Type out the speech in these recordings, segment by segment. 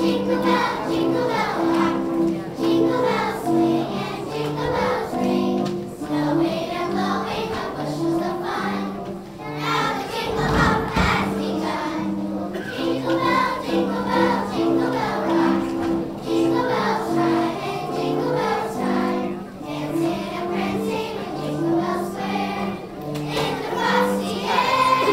Jingle bell rock, jingle bells swing and jingle bells ring. Snowing and blowing up bushels of fun. Now the jingle hop has begun. Jingle bell rock, jingle bells ride and jingle bells time. Dancing and prancing in Jingle Bell Square. In the frosty air,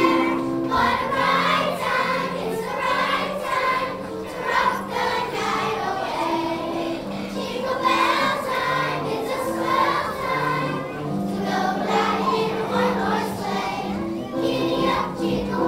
what a bright time! It's the right time to rock the night away. Jingle bell time, it's a swell time to go gliding in a one-horse sleigh. Giddy up, jingle